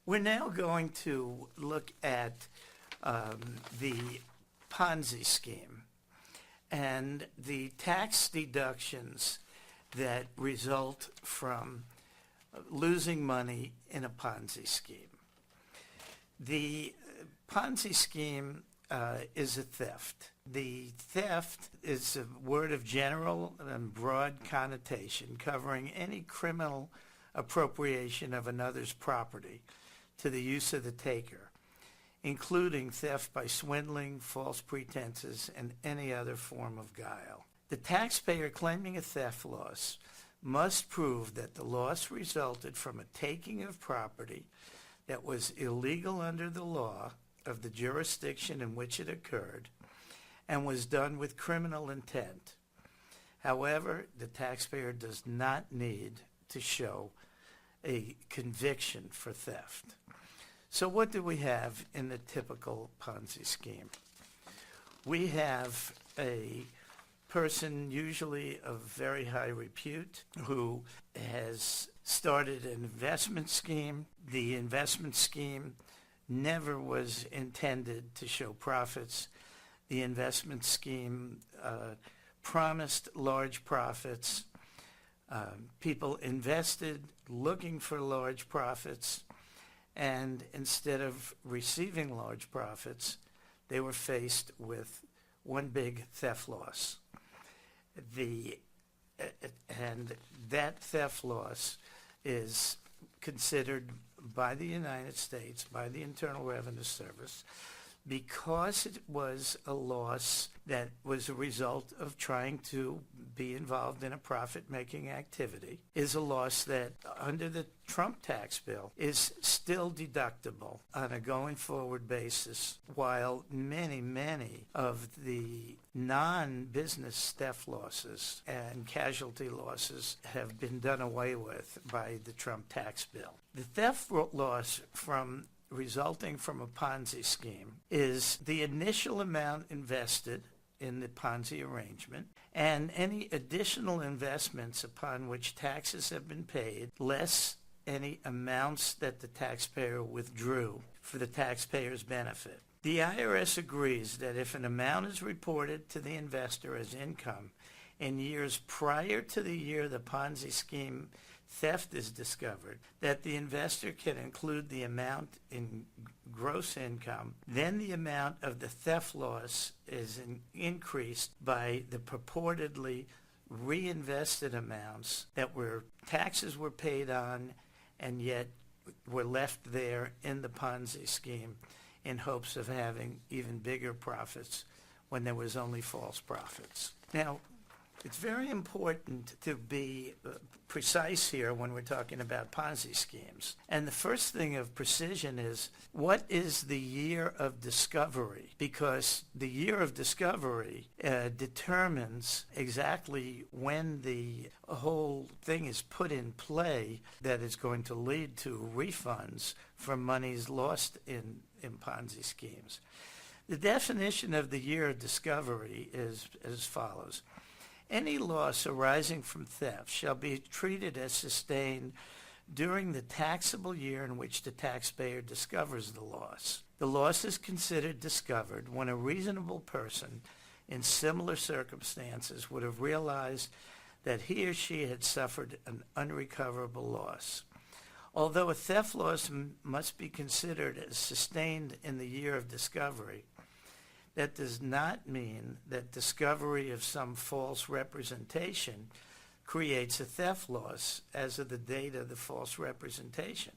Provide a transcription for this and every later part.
We're now going to look at the Ponzi scheme and the tax deductions that result from losing money in a Ponzi scheme. The Ponzi scheme is a theft. The theft is a word of general and broad connotation covering any criminal appropriation of another's property to the use of the taker, including theft by swindling, false pretenses, and any other form of guile. The taxpayer claiming a theft loss must prove that the loss resulted from a taking of property that was illegal under the law of the jurisdiction in which it occurred and was done with criminal intent. However, the taxpayer does not need to show a conviction for theft. So what do we have in the typical Ponzi scheme? We have a person, usually of very high repute, who has started an investment scheme. The investment scheme never was intended to show profits. The investment scheme promised large profits. People invested looking for large profits, and instead of receiving large profits, they were faced with one big theft loss. And that theft loss is considered by the United States, by the Internal Revenue Service, because it was a loss that was a result of trying to be involved in a profit-making activity, is a loss that, under the Trump tax bill, is still deductible on a going-forward basis, while many of the non-business theft losses and casualty losses have been done away with by the Trump tax bill. The theft loss resulting from a Ponzi scheme is the initial amount invested in the Ponzi arrangement and any additional investments upon which taxes have been paid, less any amounts that the taxpayer withdrew for the taxpayer's benefit. The IRS agrees that if an amount is reported to the investor as income in years prior to the year the Ponzi scheme theft is discovered, that the investor can include the amount in gross income, then the amount of the theft loss is increased by the purportedly reinvested amounts that taxes were paid on and yet were left there in the Ponzi scheme in hopes of having even bigger profits when there was only false profits. Now, it's very important to be precise here when we're talking about Ponzi schemes. And the first thing of precision is, what is the year of discovery? Because the year of discovery determines exactly when the whole thing is put in play that is going to lead to refunds for monies lost in Ponzi schemes. The definition of the year of discovery is as follows. Any loss arising from theft shall be treated as sustained during the taxable year in which the taxpayer discovers the loss. The loss is considered discovered when a reasonable person in similar circumstances would have realized that he or she had suffered an unrecoverable loss. Although a theft loss must be considered as sustained in the year of discovery, that does not mean that discovery of some false representation creates a theft loss as of the date of the false representation.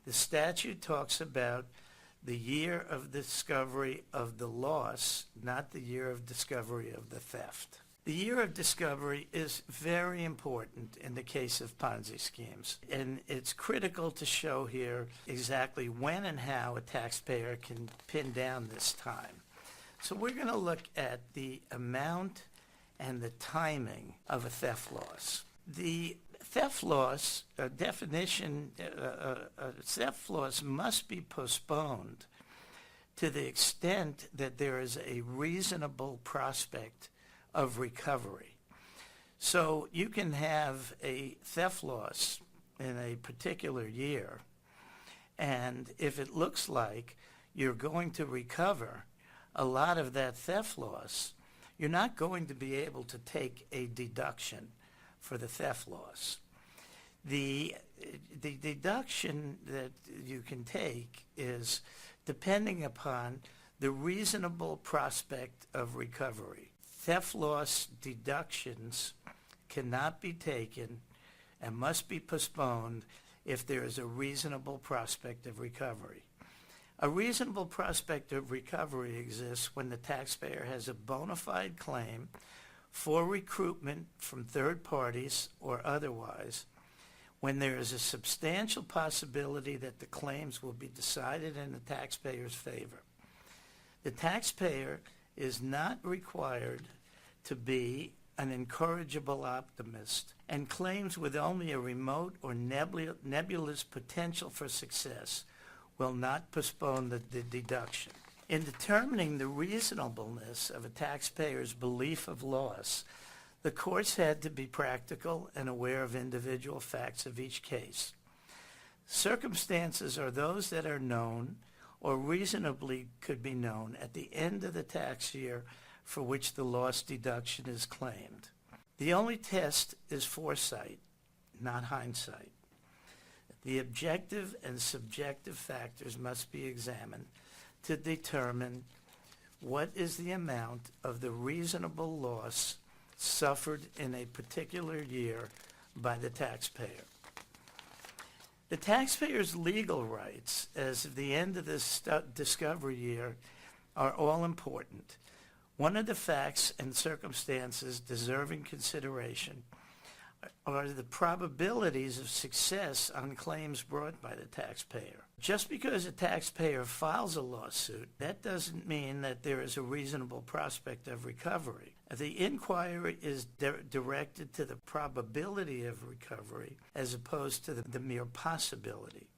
The statute talks about the year of discovery of the loss, not the year of discovery of the theft. The year of discovery is very important in the case of Ponzi schemes, and it's critical to show here exactly when and how a taxpayer can pin down this time. So we're going to look at the amount and the timing of a theft loss. The theft loss definition, theft loss must be postponed to the extent that there is a reasonable prospect of recovery. So you can have a theft loss in a particular year And if it looks like you're going to recover a lot of that theft loss, you're not going to be able to take a deduction for the theft loss. The deduction that you can take is depending upon the reasonable prospect of recovery. Theft loss deductions cannot be taken and must be postponed if there is a reasonable prospect of recovery. A reasonable prospect of recovery exists when the taxpayer has a bona fide claim for recoupment from third parties or otherwise, when there is a substantial possibility that the claims will be decided in the taxpayer's favor. The taxpayer is not required to be an incorrigible optimist, and claims with only a remote or nebulous potential for success will not postpone the deduction. In determining the reasonableness of a taxpayer's belief of loss, the courts had to be practical and aware of individual facts of each case. Circumstances are those that are known or reasonably could be known at the end of the tax year for which the loss deduction is claimed. The only test is foresight, not hindsight. The objective and subjective factors must be examined to determine what is the amount of the reasonable loss suffered in a particular year by the taxpayer. The taxpayer's legal rights as of the end of this discovery year are all important. One of the facts and circumstances deserving consideration are the probabilities of success on claims brought by the taxpayer. Just because a taxpayer files a lawsuit, that doesn't mean that there is a reasonable prospect of recovery. The inquiry is directed to the probability of recovery as opposed to the mere possibility.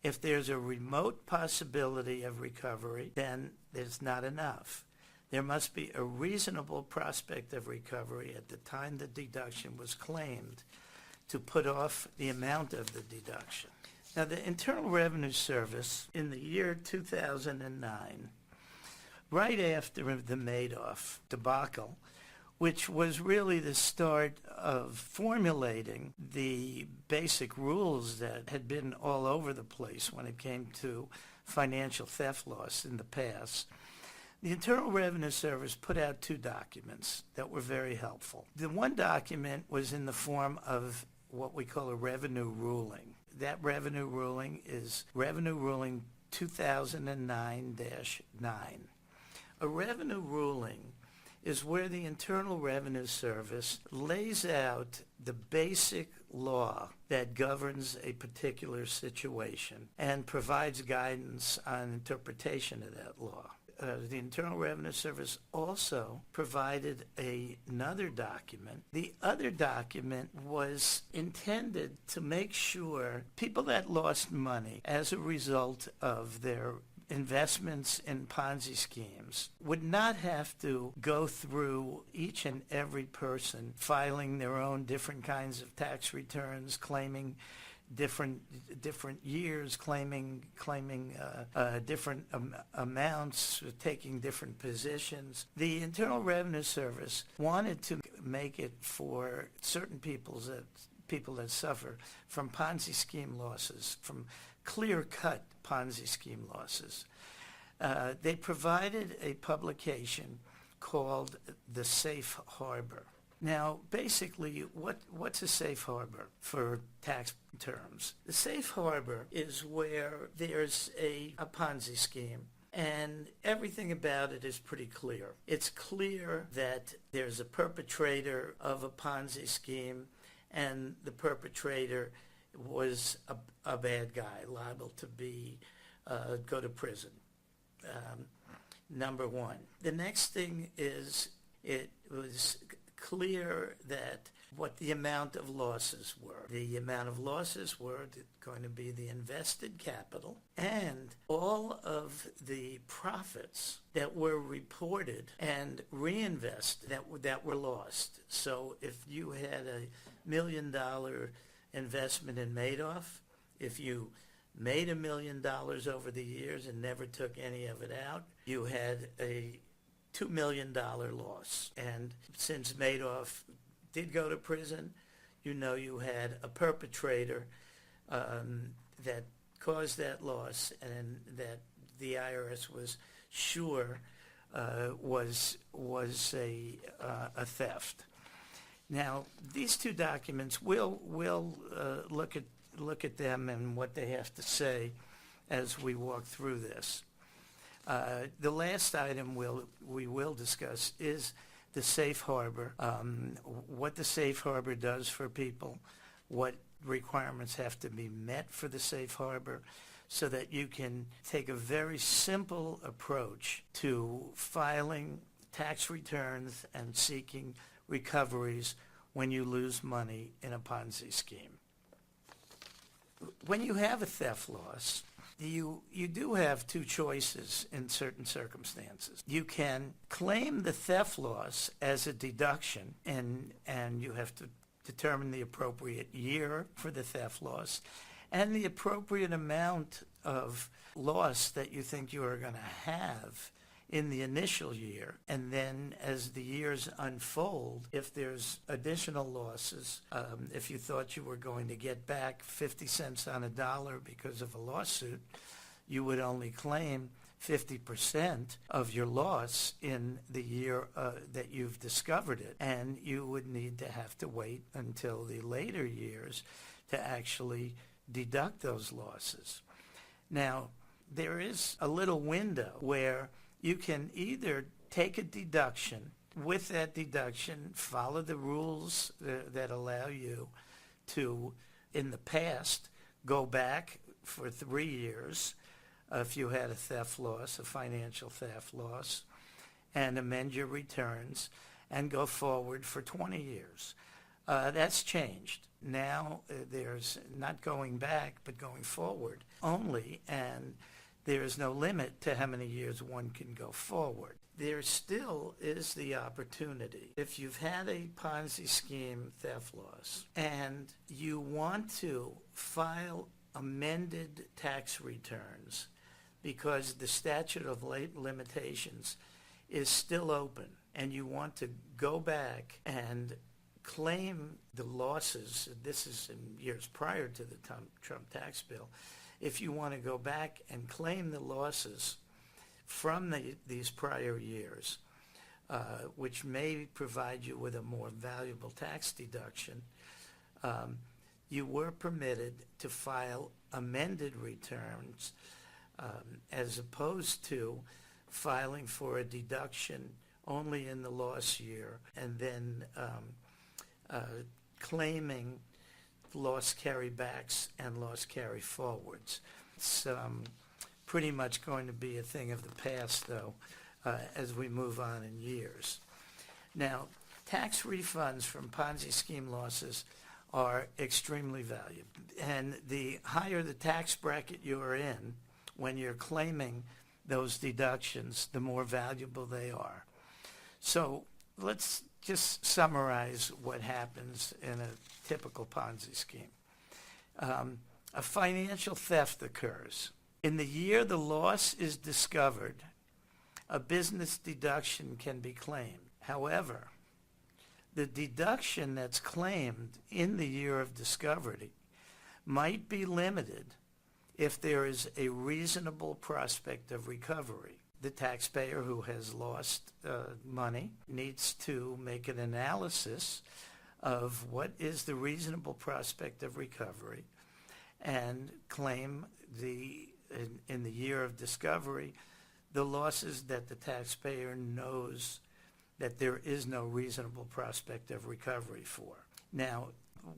If there's a remote possibility of recovery, then it's not enough. There must be a reasonable prospect of recovery at the time the deduction was claimed to put off the amount of the deduction. Now, the Internal Revenue Service in the year 2009, right after the Madoff debacle, which was really the start of formulating the basic rules that had been all over the place when it came to financial theft loss in the past, the Internal Revenue Service put out two documents that were very helpful. The one document was in the form of what we call a revenue ruling. That revenue ruling is Revenue Ruling 2009-9. A revenue ruling is where the Internal Revenue Service lays out the basic law that governs a particular situation and provides guidance on interpretation of that law. The Internal Revenue Service also provided another document. The other document was intended to make sure people that lost money as a result of their investments in Ponzi schemes would not have to go through each and every person filing their own different kinds of tax returns, claiming different years, claiming different amounts, taking different positions. The Internal Revenue Service wanted to make it for certain people that suffer from Ponzi scheme losses, from clear-cut Ponzi scheme losses. They provided a publication called The Safe Harbor. Now, basically, what's a safe harbor for tax terms? The safe harbor is where there's a Ponzi scheme, and everything about it is pretty clear. It's clear that there's a perpetrator of a Ponzi scheme, and the perpetrator was a bad guy, liable to be go to prison. Number one. The next thing is it was clear that what the amount of losses were. The amount of losses were going to be the invested capital and all of the profits that were reported and reinvested that were lost. So if you had $1 million investment in Madoff, if you made $1 million over the years and never took any of it out, you had a $2 million loss. And since Madoff did go to prison, you know you had a perpetrator that caused that loss and that the IRS was sure was a theft. Now, these two documents, we'll look at them and what they have to say as we walk through this. The last item we will discuss is the safe harbor, what the safe harbor does for people, what requirements have to be met for the safe harbor, so that you can take a very simple approach to filing tax returns and seeking recoveries when you lose money in a Ponzi scheme. When you have a theft loss, you do have two choices in certain circumstances. You can claim the theft loss as a deduction, and you have to determine the appropriate year for the theft loss and the appropriate amount of loss that you think you are going to have in the initial year. And then as the years unfold, if there's additional losses, if you thought you were going to get back 50 cents on a dollar because of a lawsuit, you would only claim 50% of your loss in the year that you've discovered it. And you would need to have to wait until the later years to actually deduct those losses. Now, there is a little window where you can either take a deduction, with that deduction, follow the rules that allow you to, in the past, go back for 3 years if you had a theft loss, a financial theft loss, and amend your returns and go forward for 20 years. That's changed. Now there's not going back, but going forward only, and there is no limit to how many years one can go forward. There still is the opportunity, if you've had a Ponzi scheme theft loss and you want to file amended tax returns because the statute of limitations is still open, and you want to go back and claim the losses, this is in years prior to the Trump tax bill, if you want to go back and claim the losses from these prior years, which may provide you with a more valuable tax deduction, you were permitted to file amended returns as opposed to filing for a deduction only in the loss year and then claiming loss carrybacks and loss carry forwards. It's pretty much going to be a thing of the past, though, as we move on in years. Now, tax refunds from Ponzi scheme losses are extremely valuable, and the higher the tax bracket you're in when you're claiming those deductions, the more valuable they are. So let's just summarize what happens in a typical Ponzi scheme. A financial theft occurs. In the year the loss is discovered, a business deduction can be claimed. However, the deduction that's claimed in the year of discovery might be limited if there is a reasonable prospect of recovery. The taxpayer who has lost money needs to make an analysis of what is the reasonable prospect of recovery and claim in the year of discovery the losses that the taxpayer knows that there is no reasonable prospect of recovery for. Now,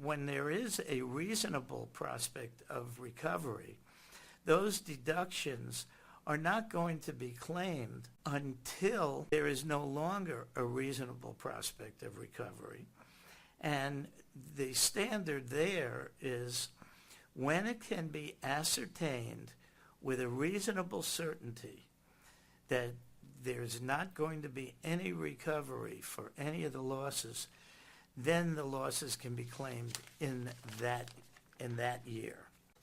when there is a reasonable prospect of recovery, those deductions are not going to be claimed until there is no longer a reasonable prospect of recovery. And the standard there is when it can be ascertained with a reasonable certainty that there's not going to be any recovery for any of the losses, then the losses can be claimed in that year.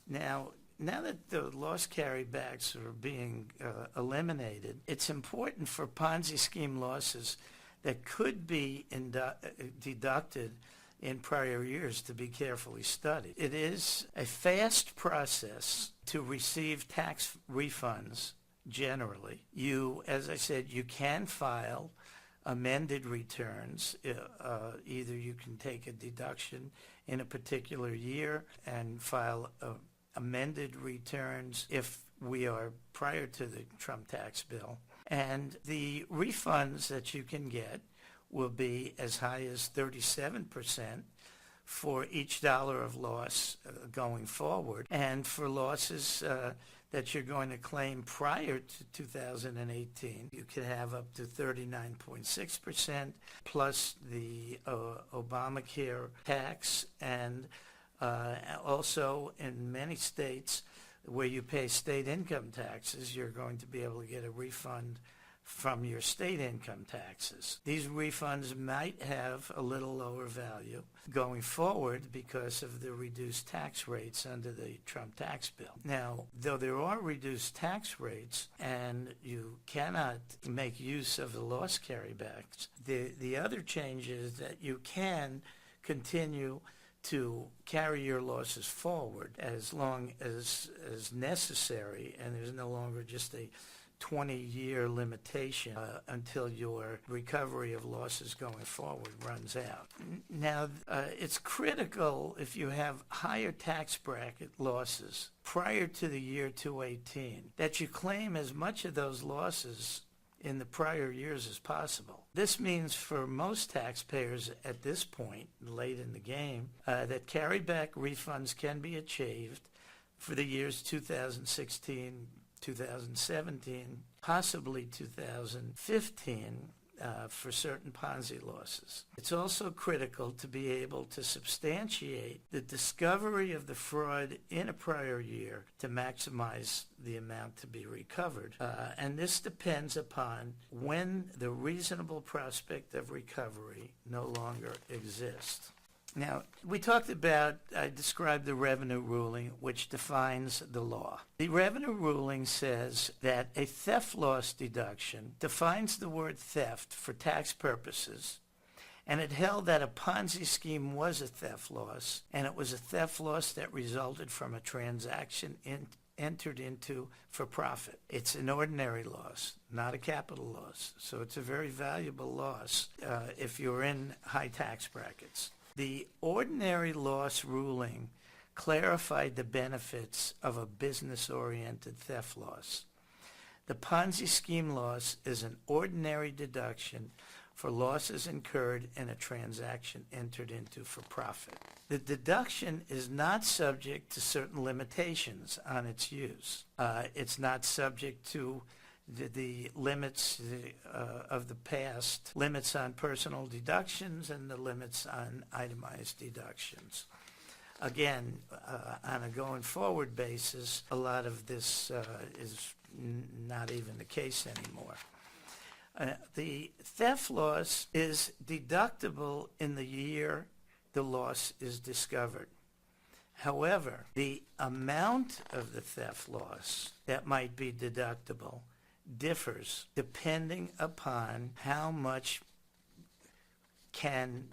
Now now that the loss carrybacks are being eliminated, it's important for Ponzi scheme losses that could be deducted in prior years to be carefully studied. It is a fast process to receive tax refunds generally. As I said, you can file amended returns. Either you can take a deduction in a particular year and file amended returns if we are prior to the Trump tax bill. And the refunds that you can get will be as high as 37% for each dollar of loss going forward. And for losses that you're going to claim prior to 2018, you could have up to 39.6% plus the Obamacare tax, and also in many states where you pay state income taxes, you're going to be able to get a refund from your state income taxes. These refunds might have a little lower value going forward because of the reduced tax rates under the Trump tax bill. Now, though there are reduced tax rates and you cannot make use of the loss carrybacks, the other change is that you can continue to carry your losses forward as long as necessary, and there's no longer just a 20-year limitation until your recovery of losses going forward runs out. Now, it's critical if you have higher tax bracket losses prior to the year 2018 that you claim as much of those losses in the prior years as possible. This means for most taxpayers at this point, late in the game, that carryback refunds can be achieved for the years 2016, 2017, possibly 2015, for certain Ponzi losses. It's also critical to be able to substantiate the discovery of the fraud in a prior year to maximize the amount to be recovered. And this depends upon when the reasonable prospect of recovery no longer exists. Now, I described the revenue ruling, which defines the law. The revenue ruling says that a theft loss deduction defines the word theft for tax purposes, and it held that a Ponzi scheme was a theft loss, and it was a theft loss that resulted from a transaction entered into for profit. It's an ordinary loss, not a capital loss, so it's a very valuable loss if you're in high tax brackets. The ordinary loss ruling clarified the benefits of a business-oriented theft loss. The Ponzi scheme loss is an ordinary deduction for losses incurred in a transaction entered into for profit. The deduction is not subject to certain limitations on its use. It's not subject to the limits of the past, limits on personal deductions and the limits on itemized deductions. Again, on a going forward basis, a lot of this is not even the case anymore. The theft loss is deductible in the year the loss is discovered. However, the amount of the theft loss that might be deductible differs depending upon how much can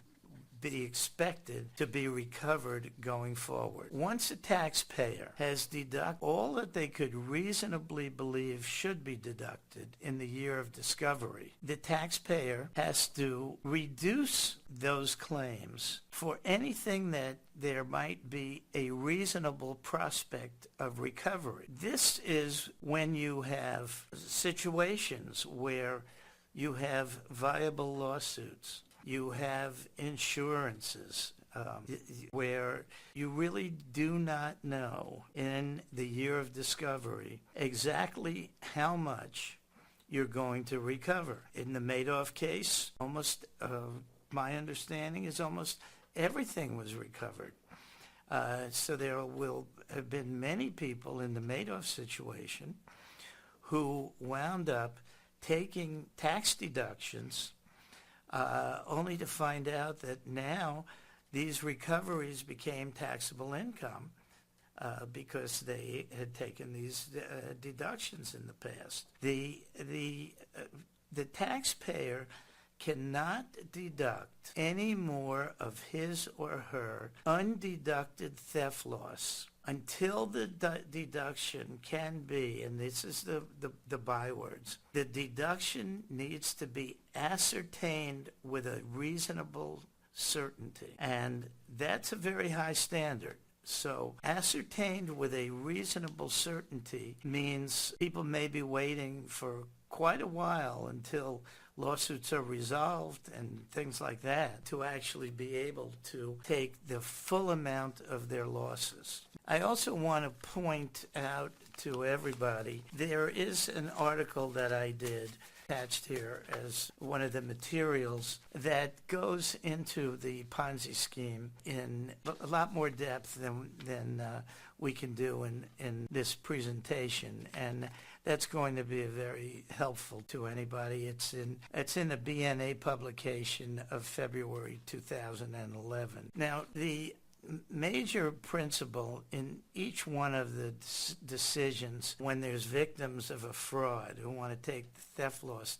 be expected to be recovered going forward. Once a taxpayer has deducted all that they could reasonably believe should be deducted in the year of discovery, the taxpayer has to reduce those claims for anything that there might be a reasonable prospect of recovery. This is when you have situations where you have viable lawsuits, you have insurances, where you really do not know in the year of discovery exactly how much you're going to recover. In the Madoff case, my understanding is almost everything was recovered. So there will have been many people in the Madoff situation who wound up taking tax deductions only to find out that now these recoveries became taxable income because they had taken these deductions in the past. The taxpayer cannot deduct any more of his or her undeducted theft loss until the deduction can be, and this is the bywords, the deduction needs to be ascertained with a reasonable certainty. And that's a very high standard. So ascertained with a reasonable certainty means people may be waiting for quite a while until lawsuits are resolved and things like that to actually be able to take the full amount of their losses. I also want to point out to everybody, there is an article that I did attached here as one of the materials that goes into the Ponzi scheme in a lot more depth than we can do in this presentation, and that's going to be very helpful to anybody. It's in the BNA publication of February 2011. Now, the major principle in each one of the decisions when there's victims of a fraud who want to take the theft loss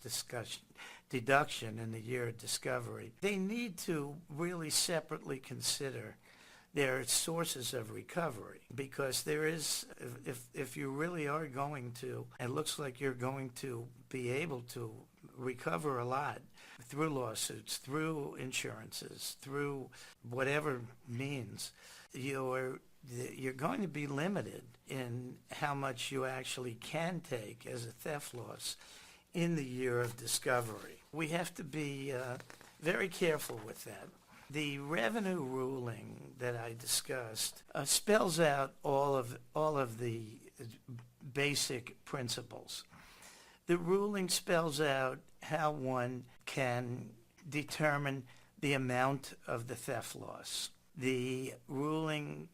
deduction in the year of discovery, they need to really separately consider their sources of recovery, because there is, if you really are going to, it looks like you're going to be able to recover a lot through lawsuits, through insurances, through whatever means, you're going to be limited in how much you actually can take as a theft loss in the year of discovery. We have to be very careful with that. The revenue ruling that I discussed spells out all of the basic principles. The ruling spells out how one can determine the amount of the theft loss. The ruling,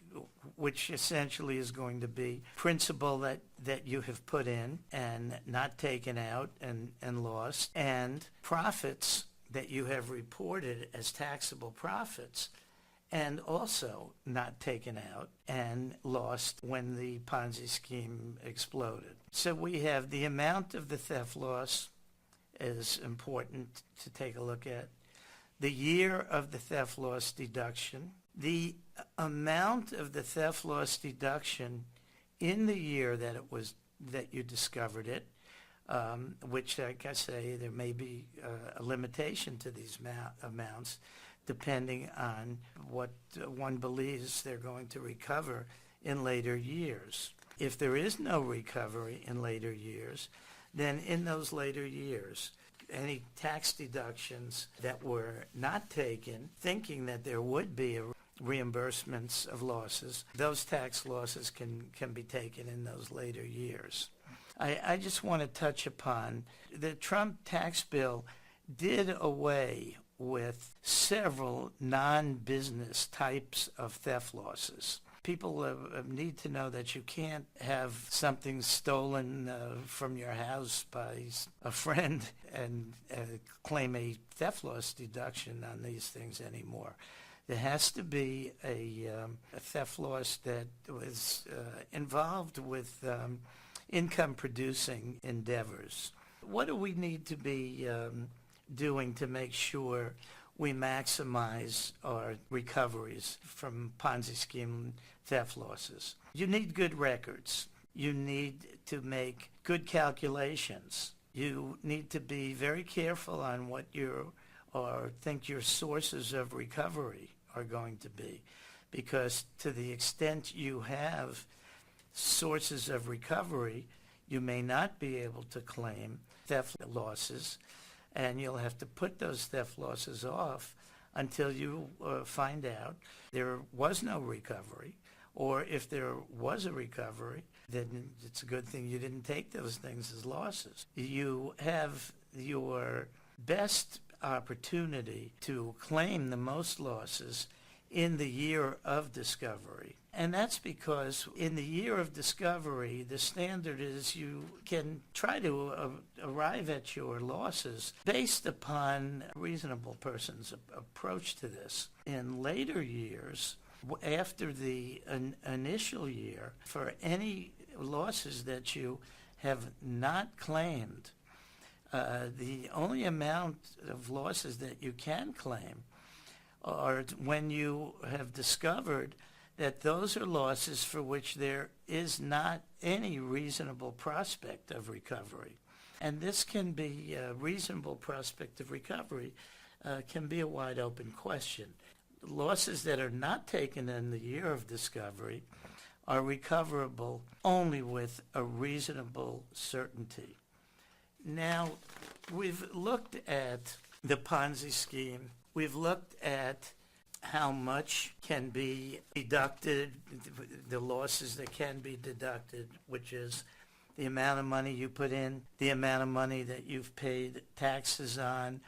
which essentially is going to be principal that you have put in and not taken out and lost, and profits that you have reported as taxable profits and also not taken out and lost when the Ponzi scheme exploded. So we have the amount of the theft loss is important to take a look at. The year of the theft loss deduction. The amount of the theft loss deduction in the year that you discovered it, which, like I say, there may be a limitation to these amounts depending on what one believes they're going to recover in later years. If there is no recovery in later years, then in those later years, any tax deductions that were not taken, thinking that there would be reimbursements of losses, those tax losses can be taken in those later years. I just want to touch upon the Trump tax bill did away with several non-business types of theft losses. People need to know that you can't have something stolen from your house by a friend and claim a theft loss deduction on these things anymore. There has to be a theft loss that was involved with income-producing endeavors. What do we need to be doing to make sure we maximize our recoveries from Ponzi scheme theft losses? You need good records. You need to make good calculations. You need to be very careful on what think your sources of recovery are going to be, because to the extent you have sources of recovery, you may not be able to claim theft losses, and you'll have to put those theft losses off until you find out there was no recovery, or if there was a recovery, then it's a good thing you didn't take those things as losses. You have your best opportunity to claim the most losses in the year of discovery. And that's because in the year of discovery, the standard is you can try to arrive at your losses based upon a reasonable person's approach to this. In later years, after the initial year, for any losses that you have not claimed, the only amount of losses that you can claim are when you have discovered that those are losses for which there is not any reasonable prospect of recovery. And this can be a reasonable prospect of recovery can be a wide open question. Losses that are not taken in the year of discovery are recoverable only with a reasonable certainty. Now, we've looked at the Ponzi scheme. We've looked at how much can be deducted, the losses that can be deducted, which is the amount of money you put in, the amount of money that you've paid taxes on,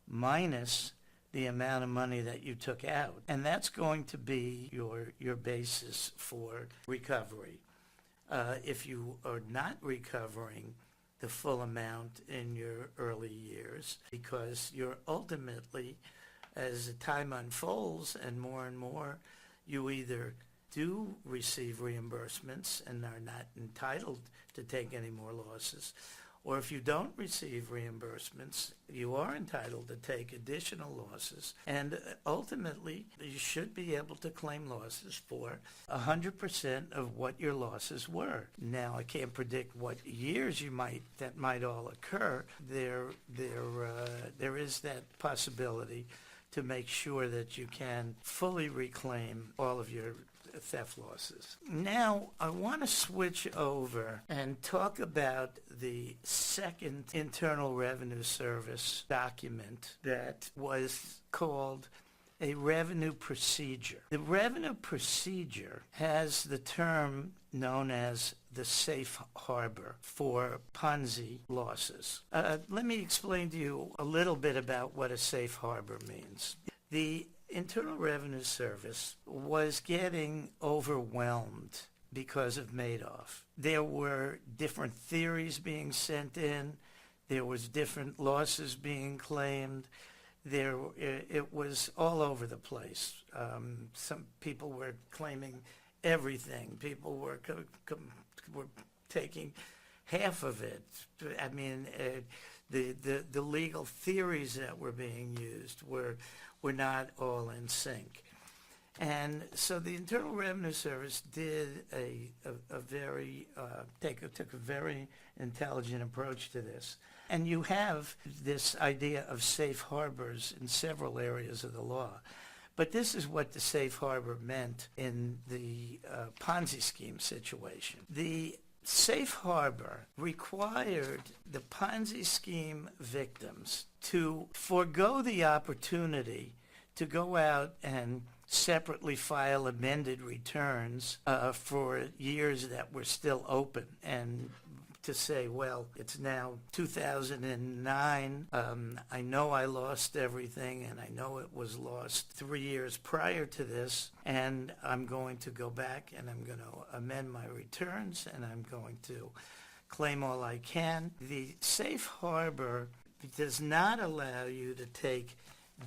minus the amount of money that you took out. And that's going to be your basis for recovery. If you are not recovering the full amount in your early years, because you're ultimately, as the time unfolds and more, you either do receive reimbursements and are not entitled to take any more losses, or if you don't receive reimbursements, you are entitled to take additional losses, and ultimately you should be able to claim losses for 100% of what your losses were. Now, I can't predict what years that might all occur. There is that possibility to make sure that you can fully reclaim all of your theft losses. Now, I want to switch over and talk about the second Internal Revenue Service document that was called a revenue procedure. The revenue procedure has the term known as the safe harbor for Ponzi losses. Let me explain to you a little bit about what a safe harbor means. The Internal Revenue Service was getting overwhelmed because of Madoff. There were different theories being sent in. There was different losses being claimed. It was all over the place. Some people were claiming everything. People were taking half of it. I mean, the legal theories that were being used were not all in sync. And so the Internal Revenue Service did took a very intelligent approach to this. And you have this idea of safe harbors in several areas of the law. But this is what the safe harbor meant in the Ponzi scheme situation. The safe harbor required the Ponzi scheme victims to forego the opportunity to go out and separately file amended returns for years that were still open, and to say, well, it's now 2009. I know I lost everything, and I know it was lost 3 years prior to this, and I'm going to go back and I'm going to amend my returns and I'm going to claim all I can. The safe harbor does not allow you to take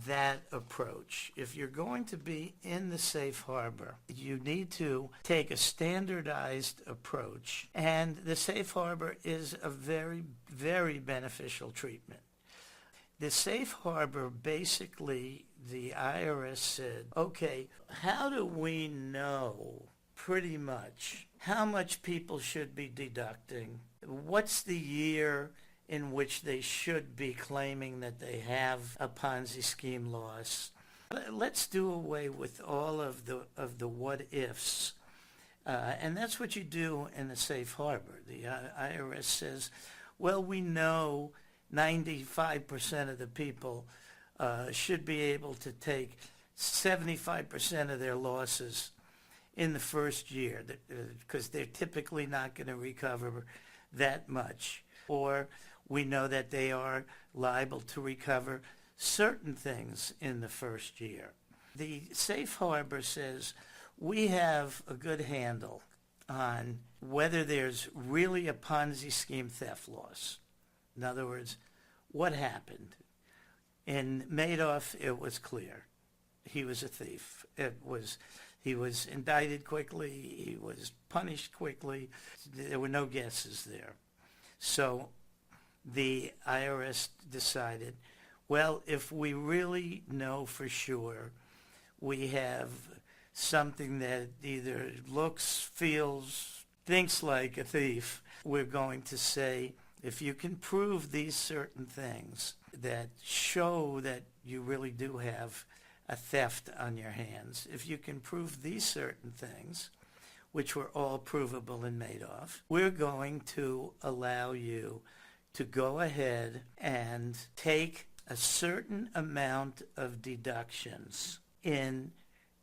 that approach. If you're going to be in the safe harbor, you need to take a standardized approach, and the safe harbor is a very, very beneficial treatment. The safe harbor, basically, the IRS said, okay, how do we know pretty much how much people should be deducting? What's the year in which they should be claiming that they have a Ponzi scheme loss? Let's do away with all of the what-ifs. And that's what you do in the safe harbor. The IRS says, well, we know 95% of the people should be able to take 75% of their losses in the first year, because they're typically not going to recover that much. Or we know that they are liable to recover certain things in the first year. The safe harbor says we have a good handle on whether there's really a Ponzi scheme theft loss. In other words, what happened? In Madoff, it was clear. He was a thief. He was indicted quickly. He was punished quickly. There were no guesses there. So the IRS decided, well, if we really know for sure we have something that either looks, feels, thinks like a thief, we're going to say, if you can prove these certain things that show that you really do have a theft on your hands, if you can prove these certain things, which were all provable in Madoff, we're going to allow you to go ahead and take a certain amount of deductions in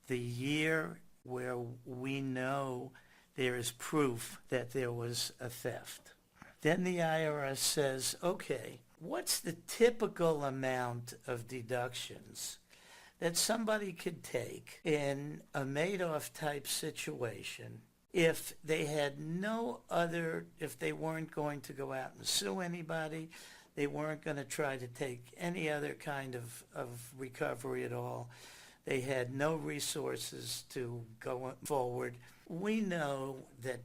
the year where we know there is proof that there was a theft. Then the IRS says, okay, what's the typical amount of deductions that somebody could take in a Madoff type situation if they had no other, if they weren't going to go out and sue anybody, they weren't going to try to take any other kind of recovery at all, they had no resources to go forward. We know that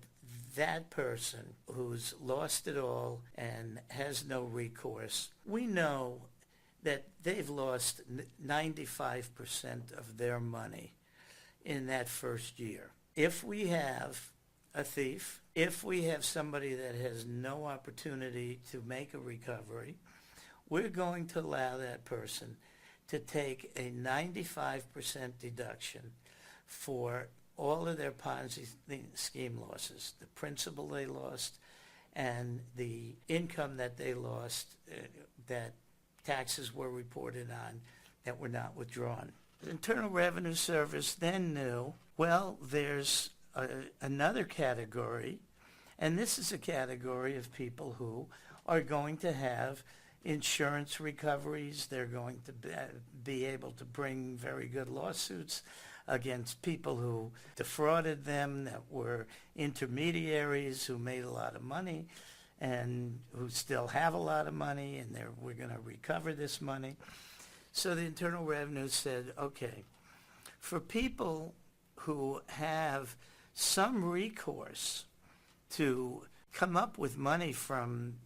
that person who's lost it all and has no recourse, we know that they've lost 95% of their money in that first year. If we have a thief, if we have somebody that has no opportunity to make a recovery, we're going to allow that person to take a 95% deduction for all of their Ponzi scheme losses, the principal they lost and the income that they lost that taxes were reported on that were not withdrawn. The Internal Revenue Service then knew, well, there's another category, and this is a category of people who are going to have insurance recoveries. They're going to be able to bring very good lawsuits against people who defrauded them, that were intermediaries who made a lot of money and who still have a lot of money, and we're going to recover this money. So the Internal Revenue said, okay, for people who have some recourse to come up with money from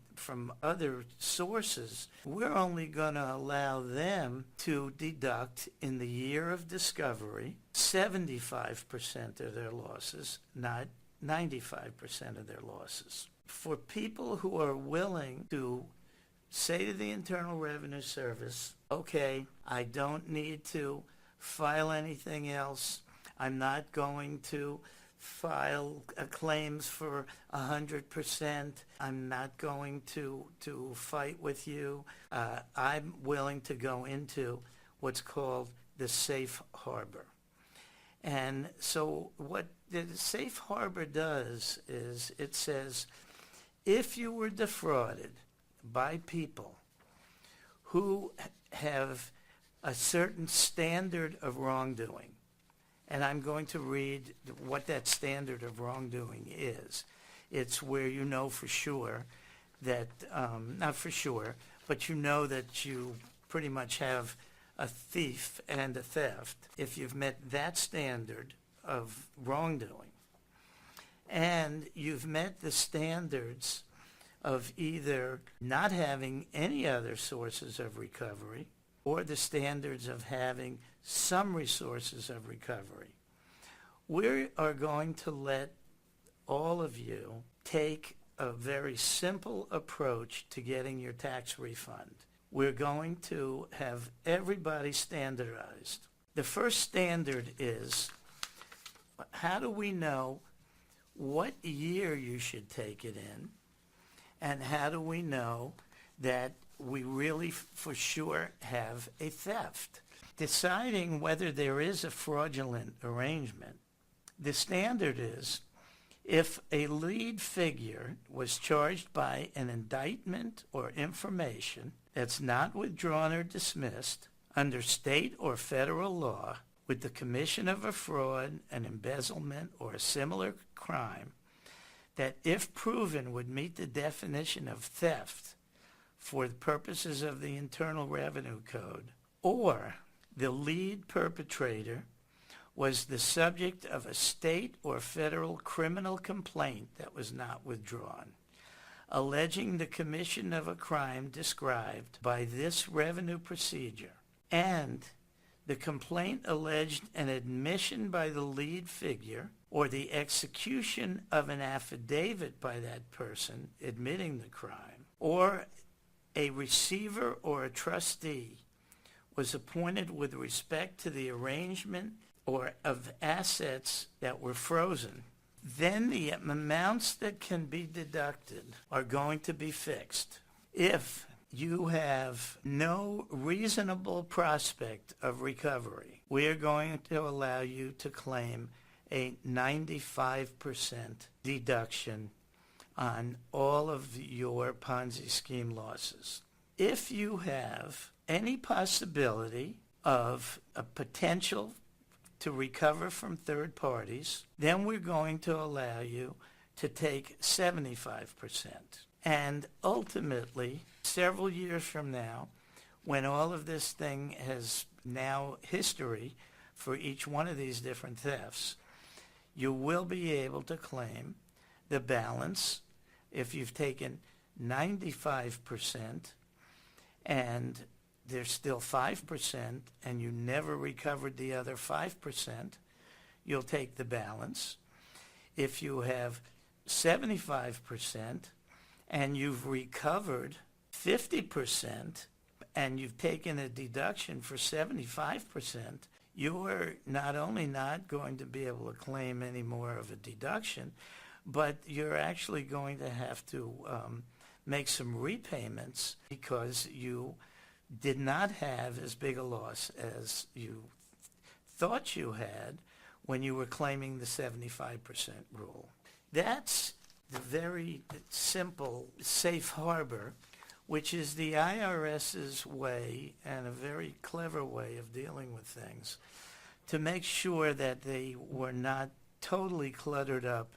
other sources, we're only going to allow them to deduct in the year of discovery 75% of their losses, not 95% of their losses. For people who are willing to say to the Internal Revenue Service, okay, I don't need to file anything else. I'm not going to file claims for 100%. I'm not going to fight with you. I'm willing to go into what's called the safe harbor. And so what the safe harbor does is it says, if you were defrauded by people who have a certain standard of wrongdoing, and I'm going to read what that standard of wrongdoing is. It's where you know for sure that, not for sure, but you know that you pretty much have a thief and a theft if you've met that standard of wrongdoing. And you've met the standards of either not having any other sources of recovery or the standards of having some resources of recovery. We are going to let all of you take a very simple approach to getting your tax refund. We're going to have everybody standardized. The first standard is, how do we know what year you should take it in? And how do we know that we really for sure have a theft? Deciding whether there is a fraudulent arrangement, the standard is, if a lead figure was charged by an indictment or information that's not withdrawn or dismissed under state or federal law with the commission of a fraud, an embezzlement, or a similar crime, that if proven would meet the definition of theft for the purposes of the Internal Revenue Code, or the lead perpetrator was the subject of a state or federal criminal complaint that was not withdrawn, alleging the commission of a crime described by this revenue procedure, and the complaint alleged an admission by the lead figure or the execution of an affidavit by that person admitting the crime, or a receiver or a trustee was appointed with respect to the arrangement or of assets that were frozen, then the amounts that can be deducted are going to be fixed. If you have no reasonable prospect of recovery, we are going to allow you to claim a 95% deduction on all of your Ponzi scheme losses. If you have any possibility of a potential to recover from third parties, then we're going to allow you to take 75%. And ultimately, several years from now, when all of this thing has now history for each one of these different thefts, you will be able to claim the balance if you've taken 95% and there's still 5% and you never recovered the other 5%, you'll take the balance. If you have 75% and you've recovered 50% and you've taken a deduction for 75%, you're not only not going to be able to claim any more of a deduction, but you're actually going to have to make some repayments because you did not have as big a loss as you thought you had when you were claiming the 75% rule. That's the very simple safe harbor, which is the IRS's way, and a very clever way of dealing with things, to make sure that they were not totally cluttered up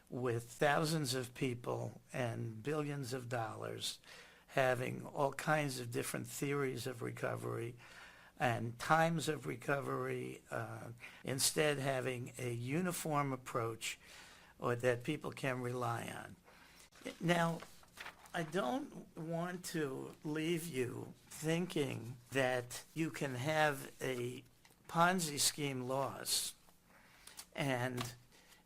with thousands of people and billions of dollars having all kinds of different theories of recovery and times of recovery, instead having a uniform approach or that people can rely on. Now, I don't want to leave you thinking that you can have a Ponzi scheme loss and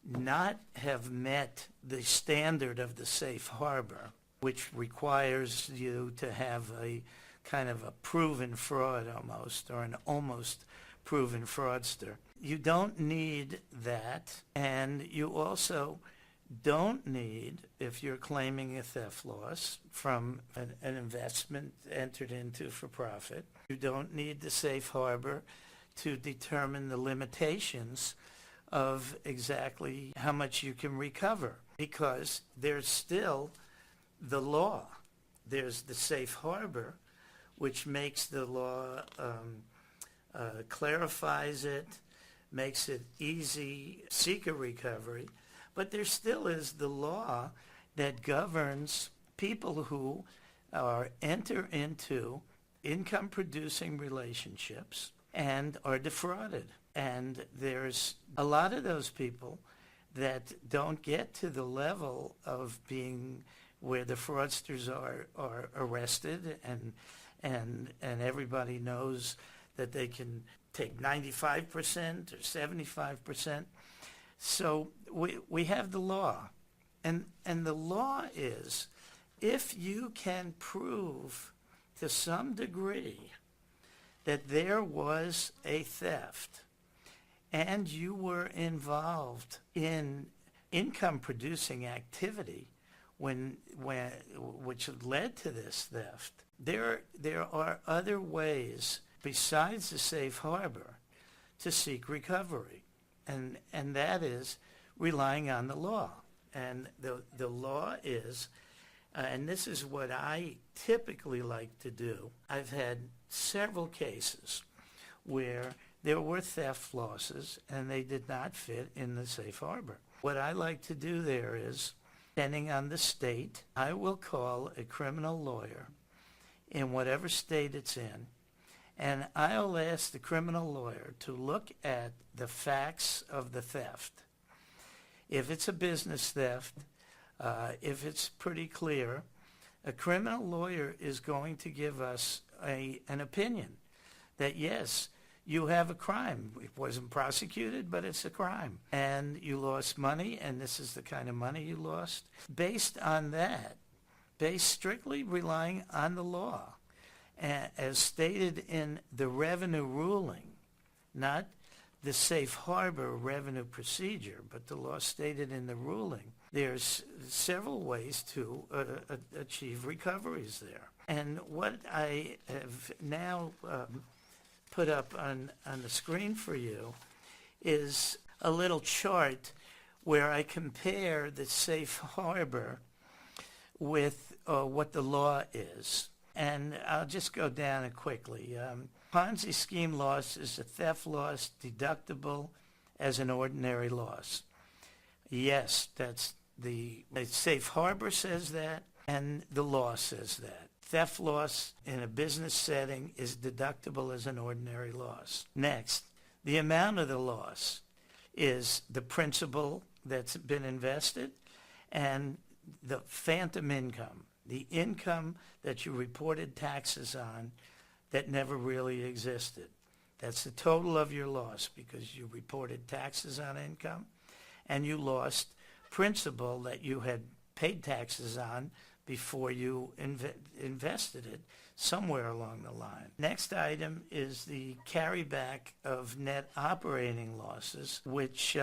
not have met the standard of the safe harbor, which requires you to have a kind of a proven fraud almost, or an almost proven fraudster. You don't need that, and you also don't need, if you're claiming a theft loss from an investment entered into for profit, you don't need the safe harbor to determine the limitations of exactly how much you can recover, because there's still the law. There's the safe harbor, which makes the law, clarifies it, makes it easy, seek a recovery, but there still is the law that governs people who enter into income-producing relationships and are defrauded. And there's a lot of those people that don't get to the level of being where the fraudsters are arrested and everybody knows that they can take 95% or 75%. So we have the law. And the law is, if you can prove to some degree that there was a theft and you were involved in income-producing activity which led to this theft, there are other ways besides the safe harbor to seek recovery, and that is relying on the law. And the law is, and this is what I typically like to do. I've had several cases where there were theft losses and they did not fit in the safe harbor. What I like to do there is, depending on the state, I will call a criminal lawyer in whatever state it's in And I'll ask the criminal lawyer to look at the facts of the theft. If it's a business theft, if it's pretty clear, a criminal lawyer is going to give us an opinion that, yes, you have a crime. It wasn't prosecuted, but it's a crime. And you lost money, and this is the kind of money you lost. Based on that, based strictly relying on the law, as stated in the revenue ruling, not the safe harbor revenue procedure, but the law stated in the ruling, there's several ways to achieve recoveries there. And what I have now put up on the screen for you is a little chart where I compare the safe harbor with what the law is. And I'll just go down it quickly. Ponzi scheme loss is a theft loss deductible as an ordinary loss. Yes, that's the safe harbor says that, and the law says that. Theft loss in a business setting is deductible as an ordinary loss. Next, the amount of the loss is the principal that's been invested and the phantom income, the income that you reported taxes on that never really existed. That's the total of your loss because you reported taxes on income and you lost principal that you had paid taxes on before you invested it somewhere along the line. Next item is the carryback of net operating losses, which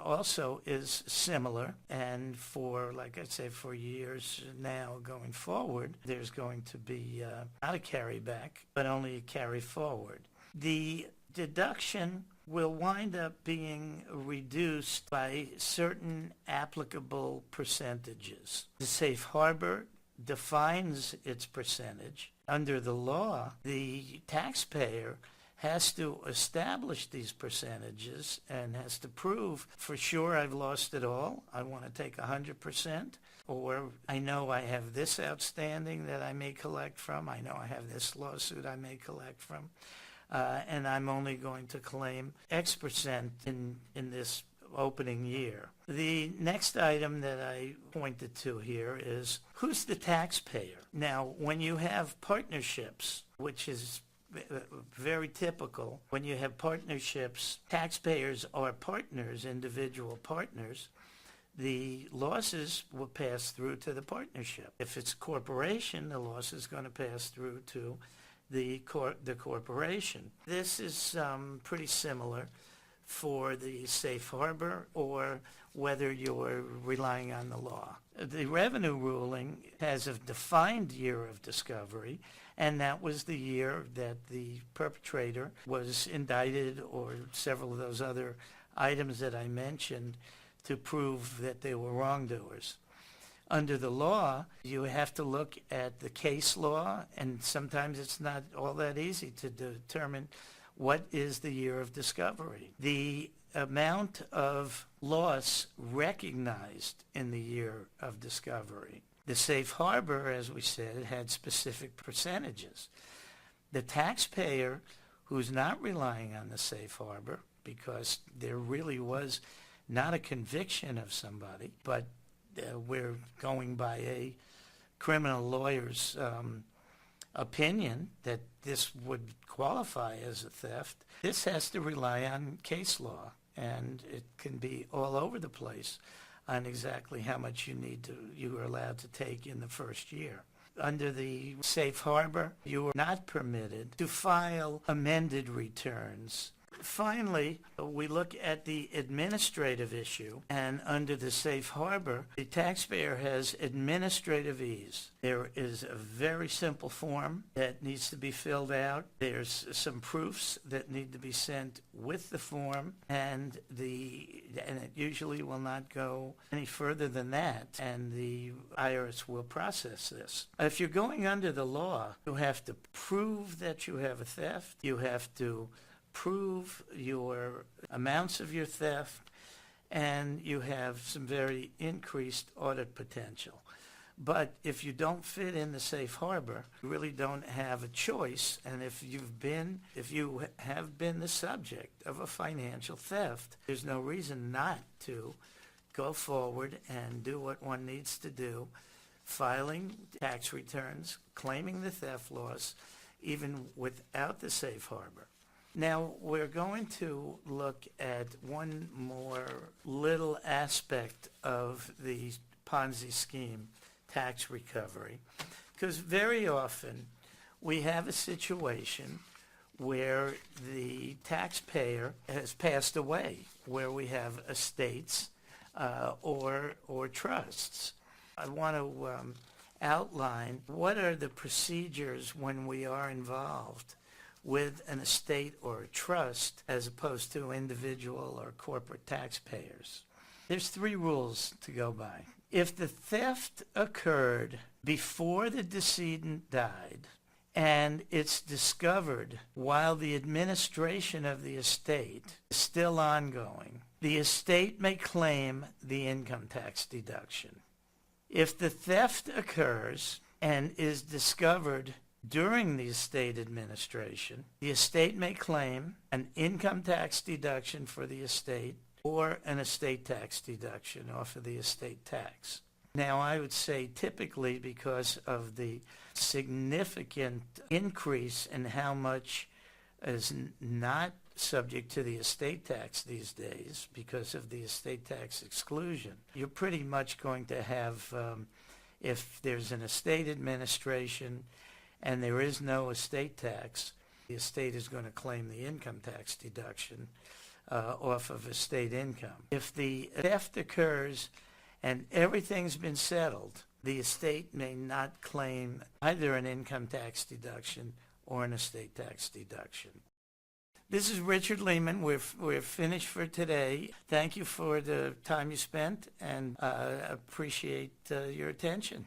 also is similar. And for, like I say, for years now going forward, there's going to be not a carryback, but only a carry forward. The deduction will wind up being reduced by certain applicable percentages. The safe harbor defines its percentage. Under the law, the taxpayer has to establish these percentages and has to prove, for sure I've lost it all, I want to take 100%, or I know I have this outstanding that I may collect from, I know I have this lawsuit I may collect from, and I'm only going to claim X percent in this opening year. The next item that I pointed to here is who's the taxpayer? Now, when you have partnerships, which is very typical, when you have partnerships, taxpayers are partners, individual partners, the losses will pass through to the partnership. If it's a corporation, the loss is going to pass through to the corporation. This is pretty similar for the safe harbor or whether you're relying on the law. The revenue ruling has a defined year of discovery, and that was the year that the perpetrator was indicted or several of those other items that I mentioned to prove that they were wrongdoers. Under the law, you have to look at the case law, and sometimes it's not all that easy to determine what is the year of discovery. The amount of loss recognized in the year of discovery. The safe harbor, as we said, had specific percentages. The taxpayer who's not relying on the safe harbor, because there really was not a conviction of somebody, but we're going by a criminal lawyer's opinion that this would qualify as a theft. This has to rely on case law, and it can be all over the place on exactly how much you are allowed to take in the first year. Under the safe harbor, you are not permitted to file amended returns. Finally, we look at the administrative issue, and under the safe harbor, the taxpayer has administrative ease. There is a very simple form that needs to be filled out. There's some proofs that need to be sent with the form, and it usually will not go any further than that, and the IRS will process this. If you're going under the law, you have to prove that you have a theft. You have to prove your amounts of your theft, and you have some very increased audit potential. But if you don't fit in the safe harbor, you really don't have a choice. And if you have been the subject of a financial theft, there's no reason not to go forward and do what one needs to do, filing tax returns, claiming the theft loss, even without the safe harbor. Now, we're going to look at one more little aspect of the Ponzi scheme tax recovery, because very often we have a situation where the taxpayer has passed away, where we have estates or trusts. I want to outline what are the procedures when we are involved with an estate or a trust as opposed to individual or corporate taxpayers. There's 3 rules to go by. If the theft occurred before the decedent died and it's discovered while the administration of the estate is still ongoing, the estate may claim the income tax deduction. If the theft occurs and is discovered during the estate administration, the estate may claim an income tax deduction for the estate or an estate tax deduction off of the estate tax. Now, I would say typically because of the significant increase in how much is not subject to the estate tax these days because of the estate tax exclusion, you're pretty much going to have, if there's an estate administration and there is no estate tax, the estate is going to claim the income tax deduction off of estate income. If the theft occurs and everything's been settled, the estate may not claim either an income tax deduction or an estate tax deduction. This is Richard Lehman. We're finished for today. Thank you for the time you spent, and appreciate your attention.